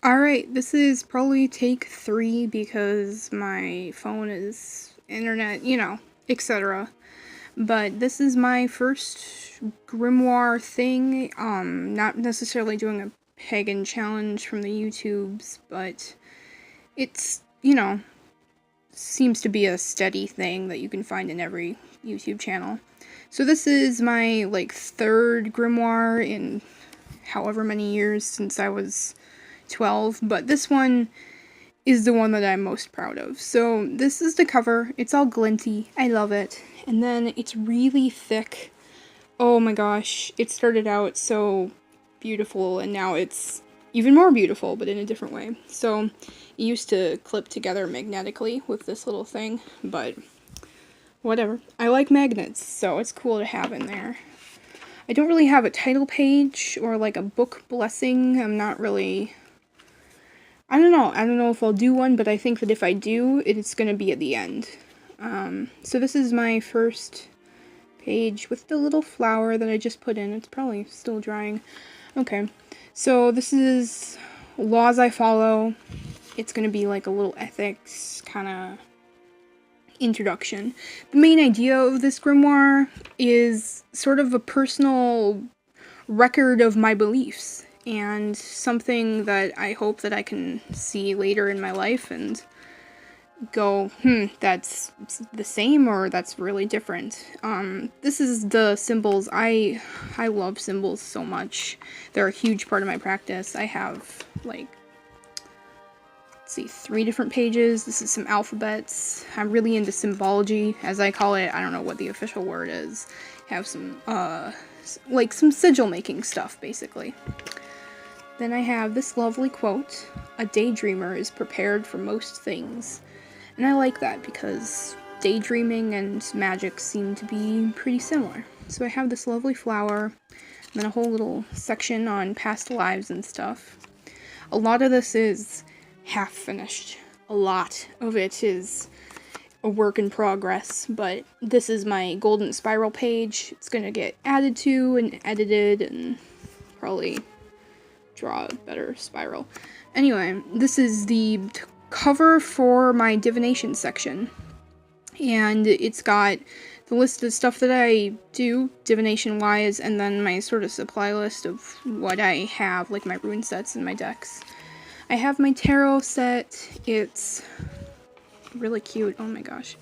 Alright, this is probably take 3 because my phone is internet, etc. But this is my first Grimoire thing. Not necessarily doing a pagan challenge from the YouTubes, but it's, seems to be a steady thing that you can find in every YouTube channel. So this is my, third Grimoire in however many years since I was 12, but this one is the one that I'm most proud of. So this is the cover. It's all glinty. I love it. And then it's really thick. Oh my gosh. It started out so beautiful and now it's even more beautiful, but in a different way. So it used to clip together magnetically with this little thing, but whatever. I like magnets, so it's cool to have in there. I don't really have a title page or like a book blessing. I'm not really... I don't know if I'll do one, but I think that if I do, it's going to be at the end. So this is my first page with the little flower that I just put in. It's probably still drying. Okay, so this is laws I follow. It's going to be like a little ethics kind of introduction. The main idea of this grimoire is sort of a personal record of my beliefs. And something that I hope that I can see later in my life and go, that's the same or that's really different. This is the symbols. I love symbols so much. They're a huge part of my practice. I have, 3 different pages. This is some alphabets. I'm really into symbology, as I call it. I don't know what the official word is. Have some, some sigil making stuff, basically. Then I have this lovely quote, "A daydreamer is prepared for most things." And I like that because daydreaming and magic seem to be pretty similar. So I have this lovely flower, and then a whole little section on past lives and stuff. A lot of this is half finished. A lot of it is a work in progress, but this is my golden spiral page. It's gonna get added to and edited and probably draw a better spiral. Anyway, this is the cover for my divination section, and it's got the list of stuff that I do divination wise, and then my sort of supply list of what I have, like my rune sets and my decks. I have my tarot set. It's really cute. Oh my gosh.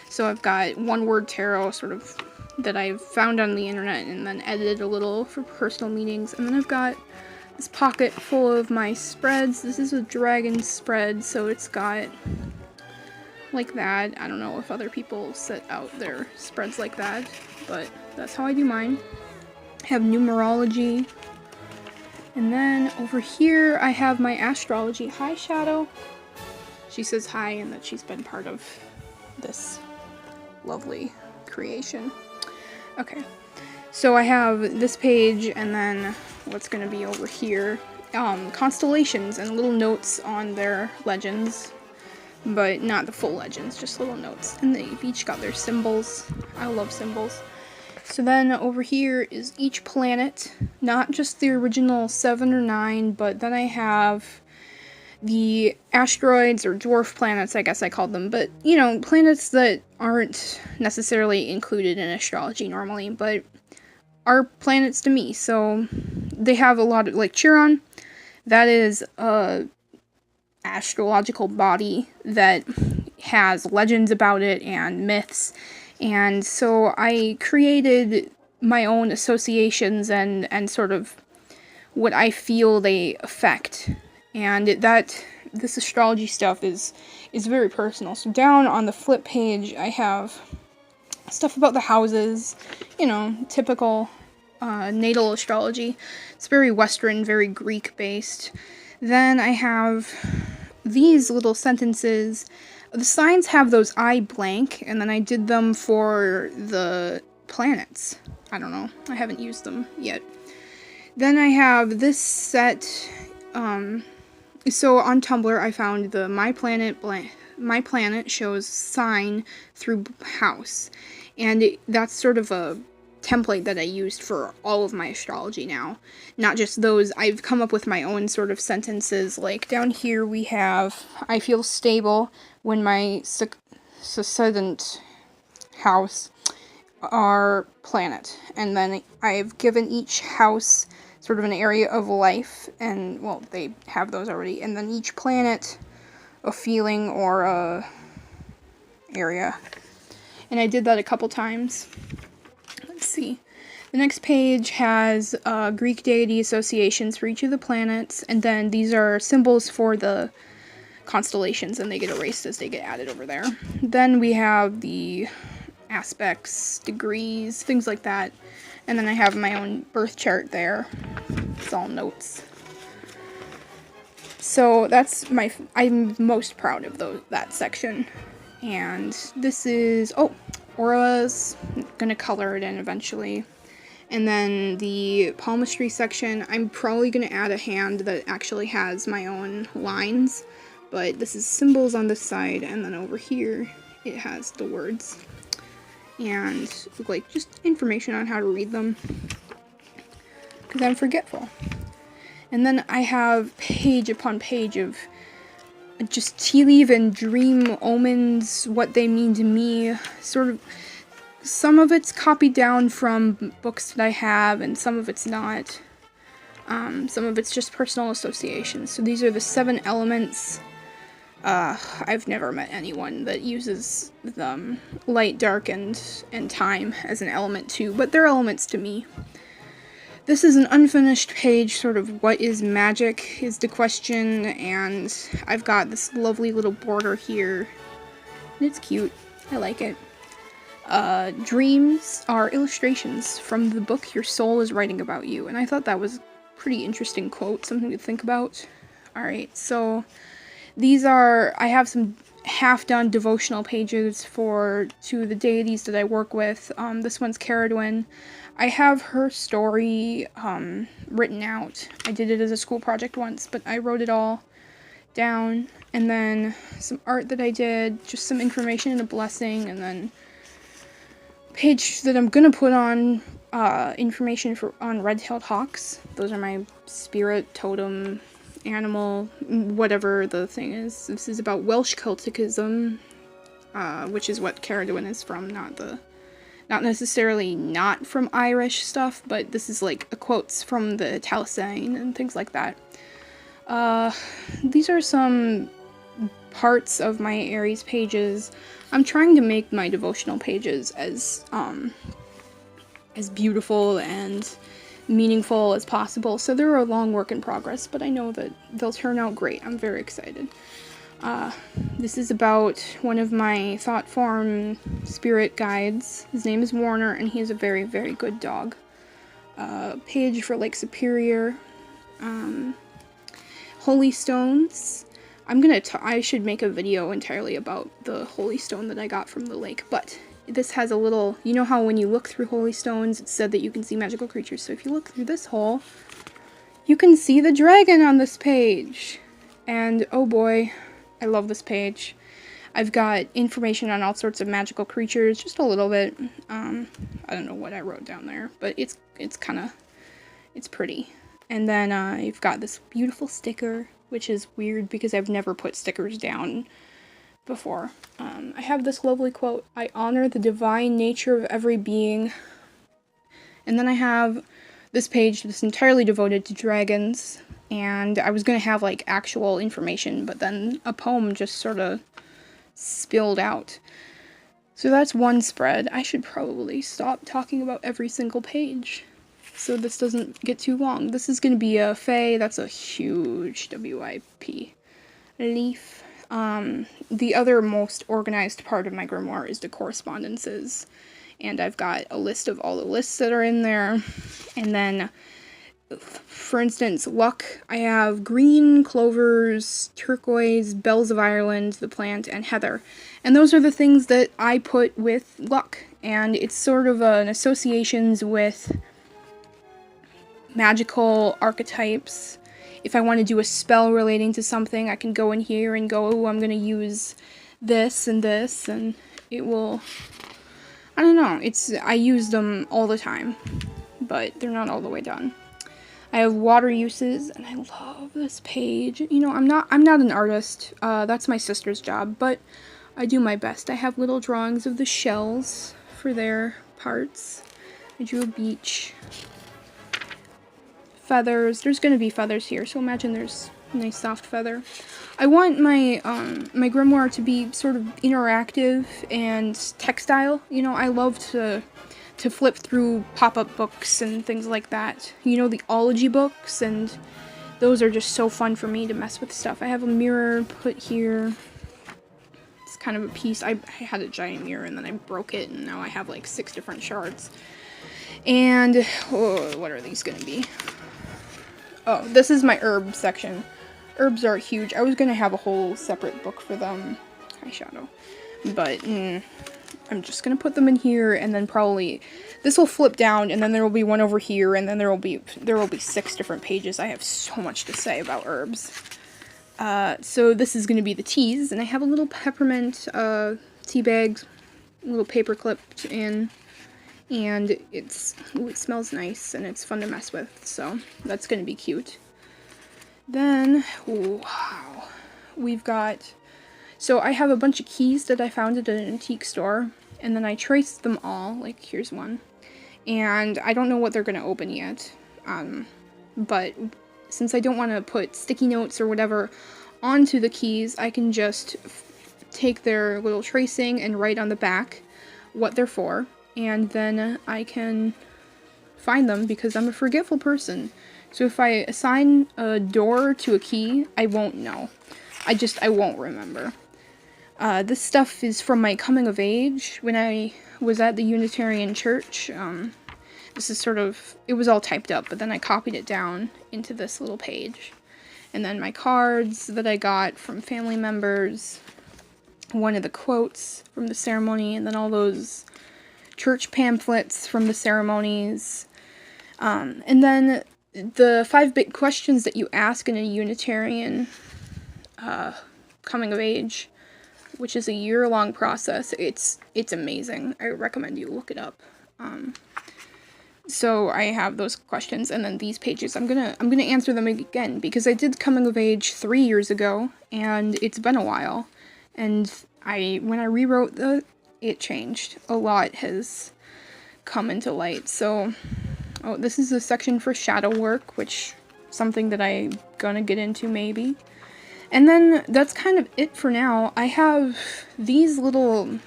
So I've got one word tarot sort of that I've found on the internet and then edited a little for personal meetings, and then I've got this pocket full of my spreads. This is a dragon spread, so it's got like that. I don't know if other people set out their spreads like that, but that's how I do mine. I have numerology. And then over here I have my astrology. Hi, Shadow. She says hi and that she's been part of this lovely creation. Okay. So I have this page, and then what's going to be over here, constellations and little notes on their legends, but not the full legends, just little notes. And they've each got their symbols. I love symbols. So then over here is each planet, not just the original 7 or 9, but then I have the asteroids or dwarf planets, I guess I called them, but, planets that aren't necessarily included in astrology normally, but are planets to me. So they have a lot of, like Chiron, that is a astrological body that has legends about it and myths, and so I created my own associations and sort of what I feel they affect, and this astrology stuff is very personal. So down on the flip page I have stuff about the houses, typical natal astrology. It's very Western, very Greek-based. Then I have these little sentences. The signs have those I blank, and then I did them for the planets. I don't know. I haven't used them yet. Then I have this set. So on Tumblr, I found the My Planet shows sign through house. And that's sort of a template that I used for all of my astrology now. Not just those, I've come up with my own sort of sentences. Like down here we have, I feel stable when my succedent house are planet. And then I've given each house sort of an area of life, and, well, they have those already. And then each planet a feeling or a area. And I did that a couple times. Let's see. The next page has Greek deity associations for each of the planets, and then these are symbols for the constellations, and they get erased as they get added over there. Then we have the aspects, degrees, things like that. And then I have my own birth chart there. It's all notes. So that's I'm most proud of that section. And this is, auras, I'm gonna color it in eventually. And then the palmistry section, I'm probably gonna add a hand that actually has my own lines, but this is symbols on this side, and then over here it has the words. And like just information on how to read them, because I'm forgetful. And then I have page upon page of just tea leaf and dream omens, what they mean to me, sort of. Some of it's copied down from books that I have, and some of it's not. Some of it's just personal associations. So these are the 7 elements. I've never met anyone that uses light, dark, and time as an element too, but they're elements to me. This is an unfinished page, sort of what is magic is the question, and I've got this lovely little border here, and it's cute. I like it. Dreams are illustrations from the book your soul is writing about you, and I thought that was a pretty interesting quote, something to think about. Alright, so these are, I have some half-done devotional pages for 2 of the deities that I work with. This one's Caradwyn. I have her story written out. I did it as a school project once, but I wrote it all down. And then some art that I did, just some information and a blessing, and then a page that I'm gonna put on information on red-tailed hawks. Those are my spirit, totem, animal, whatever the thing is. This is about Welsh Celticism, which is what Caradwyn is from, not necessarily not from Irish stuff, but this is like quotes from the Taliesin and things like that. These are some parts of my Aries pages. I'm trying to make my devotional pages as beautiful and meaningful as possible, so they're a long work in progress, but I know that they'll turn out great. I'm very excited. This is about one of my thought form spirit guides. His name is Warner, and he is a very, very good dog. Page for Lake Superior. Holy stones. I should make a video entirely about the holy stone that I got from the lake, but this has a little, you know how when you look through holy stones, it said that you can see magical creatures. So if you look through this hole, you can see the dragon on this page. And oh boy, I love this page. I've got information on all sorts of magical creatures, just a little bit. I don't know what I wrote down there, but it's pretty. And then I've got this beautiful sticker, which is weird because I've never put stickers down before. I have this lovely quote, "I honor the divine nature of every being." And then I have this page that's entirely devoted to dragons, and I was going to have like actual information, but then a poem just sort of spilled out. So that's one spread. I should probably stop talking about every single page so this doesn't get too long. This is going to be a Fae. That's a huge WIP leaf. The other most organized part of my grimoire is the correspondences, and I've got a list of all the lists that are in there. And then, for instance, luck, I have green, clovers, turquoise, bells of Ireland, the plant, and heather. And those are the things that I put with luck, and it's sort of an associations with magical archetypes. If I want to do a spell relating to something, I can go in here and go, oh, I'm going to use this, and it will I don't know, I use them all the time, but they're not all the way done. I have water uses, and I love this page. You know, I'm not an artist. That's my sister's job, but I do my best. I have little drawings of the shells for their parts. I drew a beach. Feathers. There's gonna be feathers here, so imagine there's a nice soft feather. I want my my grimoire to be sort of interactive and textile. You know, I love to flip through pop-up books and things like that. You know, the ology books, and those are just so fun for me to mess with stuff. I have a mirror put here. It's kind of a piece. I had a giant mirror and then I broke it, and now I have like 6 different shards. And what are these gonna be? Oh, this is my herb section. Herbs are huge. I was gonna have a whole separate book for them. Eyeshadow. But I'm just gonna put them in here, and then probably this will flip down, and then there will be one over here, and then there will be 6 different pages. I have so much to say about herbs. So this is gonna be the teas, and I have a little peppermint tea bag, a little paper clipped in, and it smells nice and it's fun to mess with. So that's gonna be cute. Then wow, we've got. So I have a bunch of keys that I found at an antique store, and then I traced them all, like here's one, and I don't know what they're going to open yet, but since I don't want to put sticky notes or whatever onto the keys, I can just take their little tracing and write on the back what they're for, and then I can find them because I'm a forgetful person. So if I assign a door to a key, I won't know. I won't remember. This stuff is from my coming of age when I was at the Unitarian Church. This is sort of, it was all typed up, but then I copied it down into this little page. And then my cards that I got from family members, one of the quotes from the ceremony, and then all those church pamphlets from the ceremonies. And then the 5 big questions that you ask in a Unitarian coming of age, which is a year-long process. It's amazing. I recommend you look it up. So I have those questions, and then these pages. I'm gonna answer them again because I did coming of age 3 years ago, and it's been a while. And when I rewrote it changed. A lot has come into light. So, this is a section for shadow work, which something that I'm gonna get into maybe. And then that's kind of it for now. I have these I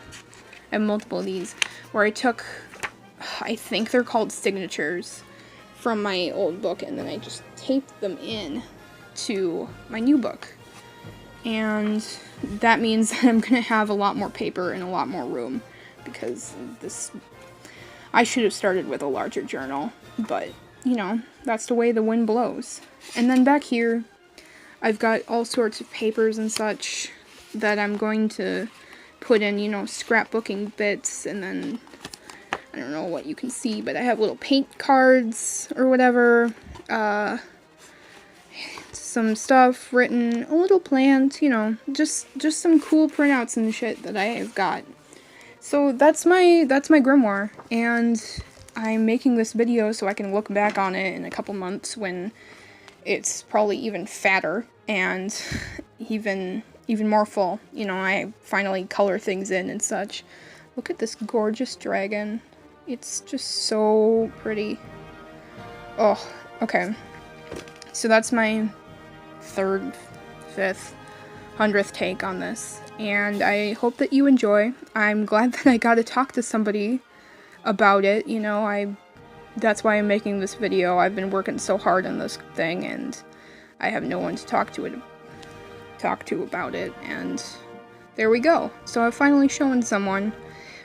have multiple of these, where I took, I think they're called signatures, from my old book, and then I just taped them in to my new book. And that means that I'm gonna have a lot more paper and a lot more room, because I should have started with a larger journal, but, you know, that's the way the wind blows. And then back here, I've got all sorts of papers and such that I'm going to put in, you know, scrapbooking bits, and then, I don't know what you can see, but I have little paint cards or whatever, some stuff written, a little plant, you know, just some cool printouts and shit that I've got. So that's my grimoire, and I'm making this video so I can look back on it in a couple months when it's probably even fatter and even more full. You know, I finally color things in and such. Look at this gorgeous dragon. It's just so pretty. Oh, okay. So that's my 3rd, 5th, 100th take on this. And I hope that you enjoy. I'm glad that I got to talk to somebody about it. You know, that's why I'm making this video. I've been working so hard on this thing, and I have no one to talk to about it, and there we go. So I've finally shown someone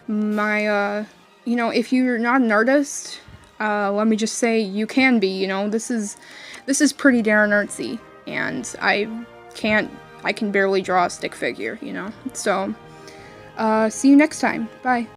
my, you know, if you're not an artist, let me just say you can be, you know. This is pretty darn artsy, and I can barely draw a stick figure, you know. So, see you next time. Bye.